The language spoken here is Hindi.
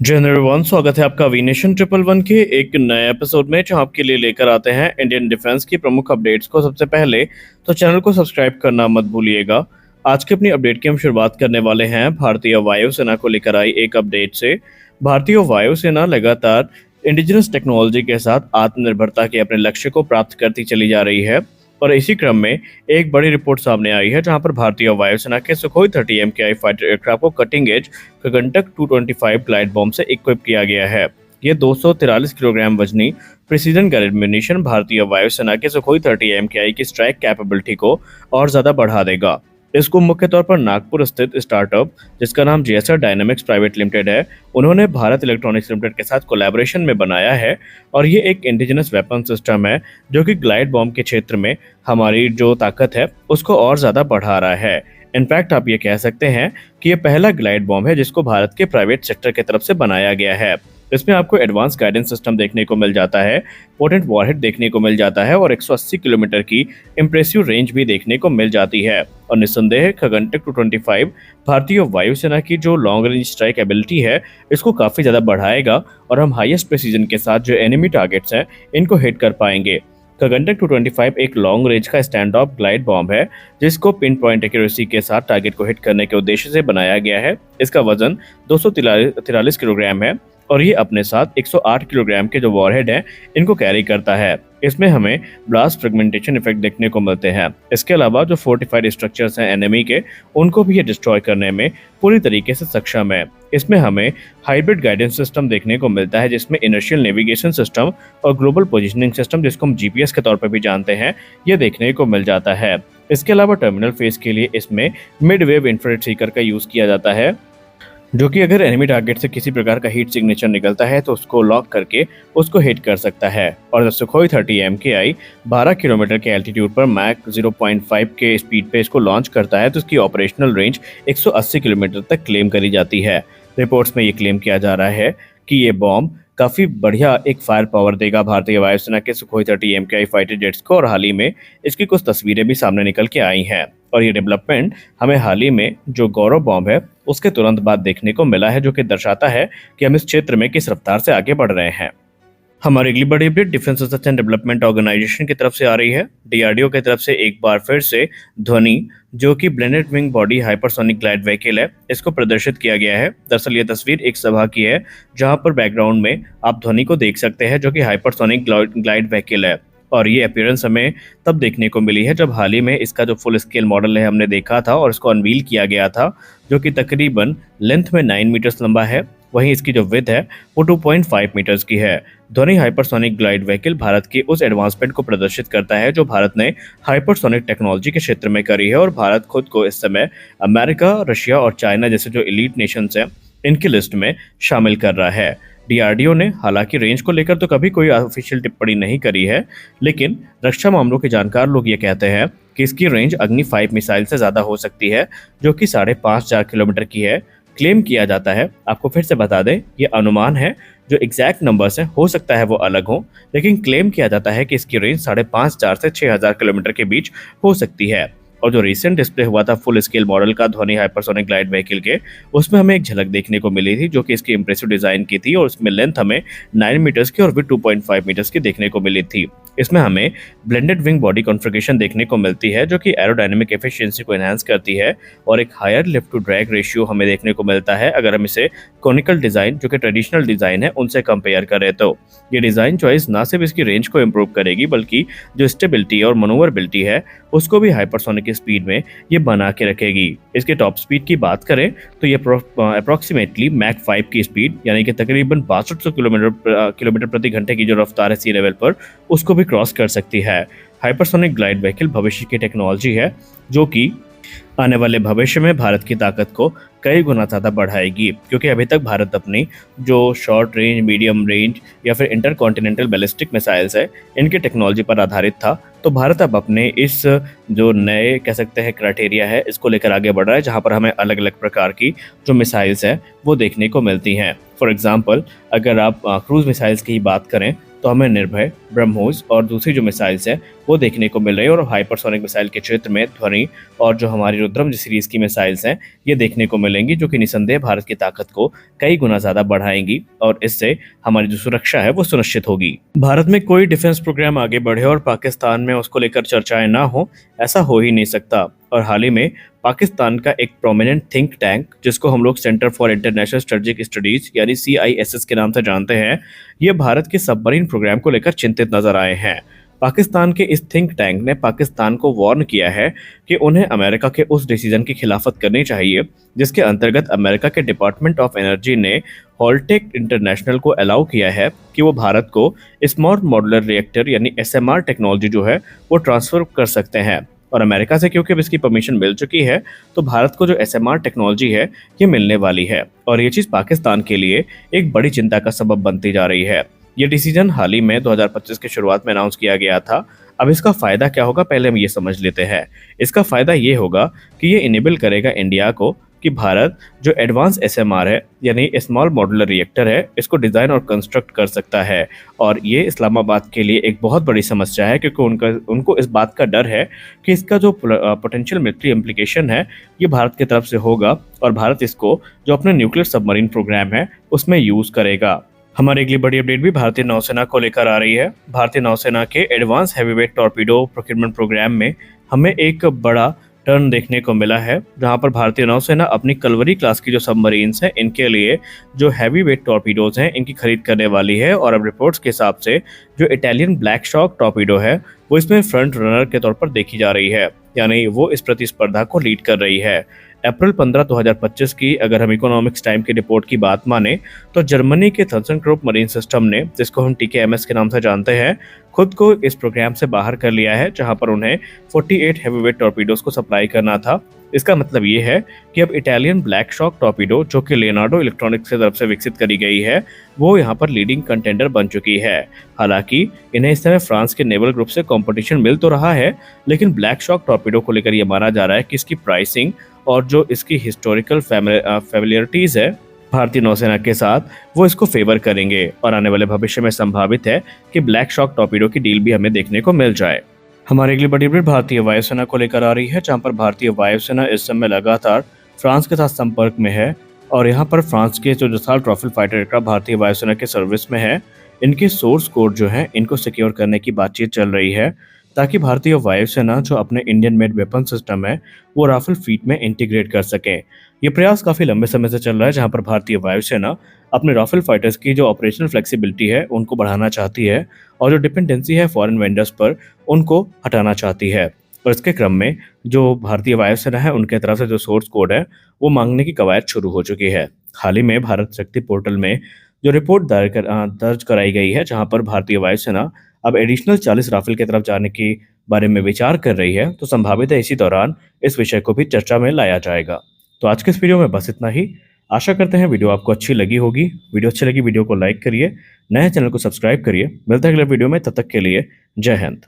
जय हिंद एवरीवन, स्वागत है आपका वीनेशन ट्रिपल वन के एक नए एपिसोड में जहां आपके लिए लेकर आते हैं इंडियन डिफेंस की प्रमुख अपडेट्स को सबसे पहले। तो चैनल को सब्सक्राइब करना मत भूलिएगा। आज की अपनी अपडेट की हम शुरुआत करने वाले हैं भारतीय वायुसेना को लेकर आई एक अपडेट से। भारतीय वायुसेना लगातार इंडिजिनस टेक्नोलॉजी के साथ आत्मनिर्भरता के अपने लक्ष्य को प्राप्त करती चली जा रही है। और इसी क्रम में एक बड़ी रिपोर्ट सामने आई है जहां पर भारतीय वायुसेना के सुखोई 30 MKI फाइटर एयरक्राफ्ट को कटिंग एज गगनटक 225 ग्लाइड बॉम्ब से इक्विप किया गया है। ये 243 किलोग्राम वजनी प्रिसीजन गाइडेड म्यूनिशन भारतीय वायुसेना के सुखोई 30 MKI की स्ट्राइक कैपेबिलिटी को और ज्यादा बढ़ा देगा। इसको मुख्य तौर पर नागपुर स्थित स्टार्टअप जिसका नाम जीएसआर डायनामिक्स प्राइवेट लिमिटेड है, उन्होंने भारत इलेक्ट्रॉनिक्स लिमिटेड के साथ कोलैबोरेशन में बनाया है। और ये एक इंडिजिनस वेपन सिस्टम है जो कि ग्लाइड बॉम्ब के क्षेत्र में हमारी जो ताकत है उसको और ज़्यादा बढ़ा रहा है। इनफैक्ट आप ये कह सकते हैं कि ये पहला ग्लाइड बॉम्ब है जिसको भारत के प्राइवेट सेक्टर की तरफ से बनाया गया है। इसमें आपको एडवांस गाइडेंस सिस्टम देखने को मिल जाता है, पोटेंट वॉरहेड देखने को मिल जाता है और 180 किलोमीटर की इम्प्रेसिव रेंज भी देखने को मिल जाती है। और निस्संदेह गगनटक 225 भारतीय वायुसेना की जो लॉन्ग रेंज स्ट्राइक एबिलिटी है इसको काफ़ी ज़्यादा बढ़ाएगा और हम हाईएस्ट प्रेसिजन के साथ जो एनिमी टारगेट्स हैं इनको हिट कर पाएंगे। गगनटक 225 एक लॉन्ग रेंज का स्टैंड ऑफ ग्लाइड बॉम्ब है जिसको पिन पॉइंट एक्यूरेसी के साथ टारगेट को हिट करने के उद्देश्य से बनाया गया है। इसका वजन 243 किलोग्राम है और ये अपने साथ 108 किलोग्राम के जो वॉरहेड हैं इनको कैरी करता है। इसमें हमें ब्लास्ट फ्रेगमेंटेशन इफेक्ट देखने को मिलते हैं। इसके अलावा जो फोर्टिफाइड स्ट्रक्चर्स हैं एनिमी के उनको भी ये डिस्ट्रॉय करने में पूरी तरीके से सक्षम है। इसमें हमें हाइब्रिड गाइडेंस सिस्टम देखने को मिलता है जिसमें इनर्शियल नेविगेशन सिस्टम और ग्लोबल पोजिशनिंग सिस्टम जिसको हम जीपीएस के तौर पर भी जानते हैं ये देखने को मिल जाता है। इसके अलावा टर्मिनल फेज के लिए इसमें मिड वेव इंफ्रारेड सीकर का यूज़ किया जाता है जो कि अगर एनिमी टारगेट से किसी प्रकार का हीट सिग्नेचर निकलता है तो उसको लॉक करके उसको हिट कर सकता है। और जब सुखोई 30 MKI 12 किलोमीटर के एल्टीट्यूड पर मैक 0.5 के स्पीड पे इसको लॉन्च करता है तो इसकी ऑपरेशनल रेंज 180 किलोमीटर तक क्लेम करी जाती है। रिपोर्ट्स में ये क्लेम किया जा रहा है कि ये बॉम्ब काफ़ी बढ़िया एक फायर पावर देगा भारतीय वायुसेना के सुखोई 30 MKI फाइटर जेट्स को। और हाल ही में इसकी कुछ तस्वीरें भी सामने निकल के आई हैं और ये डेवलपमेंट हमें हाल ही में जो गौरव बॉम्ब है उसके तुरंत बाद देखने को मिला है जो कि दर्शाता है कि हम इस क्षेत्र में किस रफ्तार से आगे बढ़ रहे हैं। हमारी अगली बड़ी update defence research and development organisation की तरफ से आ रही है। डीआरडीओ की तरफ से एक बार फिर से ध्वनि जो कि blended wing body hypersonic glide vehicle है इसको प्रदर्शित किया गया है। दरअसल ये तस्वीर एक सभा की है जहां पर बैकग्राउंड में आप ध्वनि को देख सकते हैं जो कि हाइपरसोनिक ग्लाइड व्हीकल है। और ये अपीयरेंस हमें तब देखने को मिली है जब हाल ही में इसका जो फुल स्केल मॉडल है हमने देखा था और इसको अनवील किया गया था जो कि तकरीबन लेंथ में 9 मीटर्स लंबा है। वहीं इसकी जो विड्थ है वो 2.5 मीटर्स की है। ध्वनि हाइपरसोनिक ग्लाइड व्हीकल भारत की उस एडवांसमेंट को प्रदर्शित करता है जो भारत ने हाइपरसोनिक टेक्नोलॉजी के क्षेत्र में करी है। और भारत खुद को इस समय अमेरिका, रशिया और चाइना जैसे जो एलीट नेशंस हैं इनकी लिस्ट में शामिल कर रहा है। डीआरडीओ ने हालांकि रेंज को लेकर तो कभी कोई ऑफिशियल टिप्पणी नहीं करी है, लेकिन रक्षा मामलों के जानकार लोग ये कहते हैं कि इसकी रेंज अग्नि 5 मिसाइल से ज़्यादा हो सकती है जो कि 5.5-4 किलोमीटर की है। क्लेम किया जाता है, आपको फिर से बता दें ये अनुमान है, जो एग्जैक्ट नंबर्स हैं हो सकता है वो अलग हो, लेकिन क्लेम किया जाता है कि इसकी रेंज 5.5-4 से 6,000 किलोमीटर के बीच हो सकती है। और जो रिसेंट डिस्प्ले हुआ था फुल स्केल मॉडल का ध्वनि हाइपरसोनिक ग्लाइड व्हीकल के, उसमें हमें एक झलक देखने को मिली थी जो कि इसकी इंप्रेसिव डिजाइन की थी और उसमें लेंथ हमें 9 मीटर्स की और विड्थ 2.5 मीटर्स की देखने को मिली थी। इसमें हमें ब्लेंडेड विंग बॉडी कॉन्फ़िगरेशन देखने को मिलती है जो कि एरोडायनेमिक एफिशिएंसी को एनहांस करती है और एक higher lift to drag ratio हमें देखने को मिलता है अगर हम इसे कॉनिकल डिज़ाइन जो कि ट्रेडिशनल डिज़ाइन है उनसे कंपेयर करें तो। ये डिज़ाइन चॉइस ना सिर्फ इसकी रेंज को इम्प्रूव करेगी बल्कि जो स्टेबिलिटी और मनोवरबिलिटी है उसको भी हाइपरसोनिक स्पीड में ये बना के रखेगी। इसके टॉप स्पीड की बात करें तो ये अप्रॉक्सीमेटली मैक 5 की स्पीड यानी कि तकरीबन 6200 किलोमीटर प्रति घंटे की जो रफ्तार है सी लेवल पर उसको भी क्रॉस कर सकती है। हाइपरसोनिक ग्लाइड व्हीकल भविष्य की टेक्नोलॉजी है जो कि आने वाले भविष्य में भारत की ताकत को कई गुना ज़्यादा बढ़ाएगी, क्योंकि अभी तक भारत अपनी जो शॉर्ट रेंज, मीडियम रेंज या फिर इंटरकॉन्टिनेंटल बैलिस्टिक मिसाइल्स है इनके टेक्नोलॉजी पर आधारित था। तो भारत अब अपने इस जो नए कह सकते हैं क्राइटेरिया है इसको लेकर आगे बढ़ रहा है जहां पर हमें अलग अलग प्रकार की जो मिसाइल्स हैं वो देखने को मिलती हैं। फॉर एग्जांपल अगर आप क्रूज मिसाइल्स की बात करें तो हमें निर्भय, ब्रह्मोस और दूसरी जो मिसाइल्स हैं वो देखने को मिल रही है और हाइपरसोनिक मिसाइल के क्षेत्र में ध्वनि और जो हमारी रुद्रम सीरीज की मिसाइल्स हैं ये देखने को मिलेंगी, जो कि निसंदेह भारत की ताकत को कई गुना ज्यादा बढ़ाएंगी और इससे हमारी जो सुरक्षा है वो सुनिश्चित होगी। भारत में कोई डिफेंस प्रोग्राम आगे बढ़े और पाकिस्तान में उसको लेकर चर्चाएं ना हो, ऐसा हो ही नहीं सकता। और हाल ही में पाकिस्तान का एक प्रोमिनेंट थिंक टैंक, जिसको हम लोग centre for international strategic studies यानी CISS के नाम से जानते हैं, ये भारत के सबमरीन प्रोग्राम को लेकर चिंतित नजर आए हैं। पाकिस्तान के इस थिंक टैंक ने पाकिस्तान को वार्न किया है कि उन्हें अमेरिका के उस डिसीजन की खिलाफत करनी चाहिए जिसके अंतर्गत अमेरिका के डिपार्टमेंट ऑफ एनर्जी ने हॉलटेक इंटरनेशनल को अलाउ किया है कि वो भारत को स्मॉल मॉड्यूलर रिएक्टर यानी SMR टेक्नोलॉजी जो है वो ट्रांसफर कर सकते हैं। और अमेरिका से क्योंकि अब इसकी परमिशन मिल चुकी है तो भारत को जो SMR टेक्नोलॉजी है ये मिलने वाली है और ये चीज़ पाकिस्तान के लिए एक बड़ी चिंता का सबब बनती जा रही है। ये डिसीजन हाल ही में 2025 की शुरुआत में अनाउंस किया गया था। अब इसका फायदा क्या होगा पहले हम ये समझ लेते हैं। इसका फायदा ये होगा कि ये इनेबल करेगा इंडिया को कि भारत जो एडवांस SMR है यानी स्मॉल मॉड्यूलर रिएक्टर है इसको डिज़ाइन और कंस्ट्रक्ट कर सकता है। और ये इस्लामाबाद के लिए एक बहुत बड़ी समस्या है क्योंकि उनको इस बात का डर है कि इसका जो पोटेंशियल मिलिट्री इम्प्लीकेशन है ये भारत की तरफ से होगा और भारत इसको जो अपने न्यूक्लियर सबमरीन प्रोग्राम है उसमें यूज़ करेगा। हमारी अगली बड़ी अपडेट भी भारतीय नौसेना को लेकर आ रही है। भारतीय नौसेना के advance heavyweight torpedo procurement programme में हमें एक बड़ा टर्न देखने को मिला है, जहां पर भारतीय नौसेना अपनी कलवरी क्लास की जो सबमरीन्स हैं इनके लिए जो हैवी वेट टॉर्पीडोज हैं इनकी खरीद करने वाली है। और अब रिपोर्ट्स के हिसाब से जो इटालियन ब्लैक शॉक टॉर्पीडो है वो इसमें फ्रंट रनर के तौर पर देखी जा रही है, यानी वो इस प्रतिस्पर्धा को लीड कर रही है। अप्रैल 15, 2025 की अगर हम इकोनॉमिक्स टाइम की रिपोर्ट की बात माने तो जर्मनी के थंसनक्रोप मरीन सिस्टम ने, जिसको हम TKMS के नाम से जानते हैं, खुद को इस प्रोग्राम से बाहर कर लिया है, जहां पर उन्हें 48 हैवीवेट टॉर्पीडोज को सप्लाई करना था। इसका मतलब ये है कि अब इटालियन ब्लैक शॉक टॉर्पीडो जो कि लियोनार्डो इलेक्ट्रॉनिक्स की तरफ से विकसित करी गई है वो यहाँ पर लीडिंग कंटेंडर बन चुकी है। हालांकि इन्हें इस समय फ्रांस के नेवल ग्रुप से कंपटीशन मिल तो रहा है, लेकिन ब्लैक शॉक टॉर्पीडो को लेकर यह माना जा रहा है कि इसकी प्राइसिंग और जो इसकी हिस्टोरिकल फैमिलियरिटीज है भारतीय नौसेना के साथ वो इसको फेवर करेंगे और आने वाले भविष्य में संभावित है कि ब्लैक शॉक टॉर्पीडो की डील भी हमें देखने को मिल जाए। हमारी अगली बड़ी अपडेट भारतीय वायुसेना को लेकर आ रही है, जहां पर भारतीय वायुसेना इस समय लगातार फ्रांस के साथ संपर्क में है और यहाँ पर फ्रांस के जो दसाल्ट राफेल फाइटर एयरक्राफ्ट भारतीय वायुसेना के सर्विस में है, इनके सोर्स कोड जो है इनको सिक्योर करने की बातचीत चल रही है ताकि भारतीय वायुसेना जो अपने इंडियन मेड वेपन सिस्टम है वो राफेल फ्लीट में इंटीग्रेट कर सके। ये प्रयास काफ़ी लंबे समय से चल रहा है, जहां पर भारतीय वायुसेना अपने राफेल फाइटर्स की जो ऑपरेशनल फ्लेक्सिबिलिटी है उनको बढ़ाना चाहती है और जो डिपेंडेंसी है फॉरेन वेंडर्स पर उनको हटाना चाहती है। और इसके क्रम में जो भारतीय वायुसेना है उनके तरफ से जो सोर्स कोड है वो मांगने की कवायद शुरू हो चुकी है। हाल ही में भारत शक्ति पोर्टल में जो रिपोर्ट दर्ज कराई गई है, जहां पर भारतीय वायुसेना अब एडिशनल 40 राफेल की तरफ जाने के बारे में विचार कर रही है, तो संभावित है इसी दौरान इस विषय को भी चर्चा में लाया जाएगा। तो आज के इस वीडियो में बस इतना ही। आशा करते हैं वीडियो आपको अच्छी लगी होगी। वीडियो अच्छी लगी वीडियो को लाइक करिए, नए चैनल को सब्सक्राइब करिए। मिलते हैं अगले वीडियो में, तब तक के लिए जय हिंद।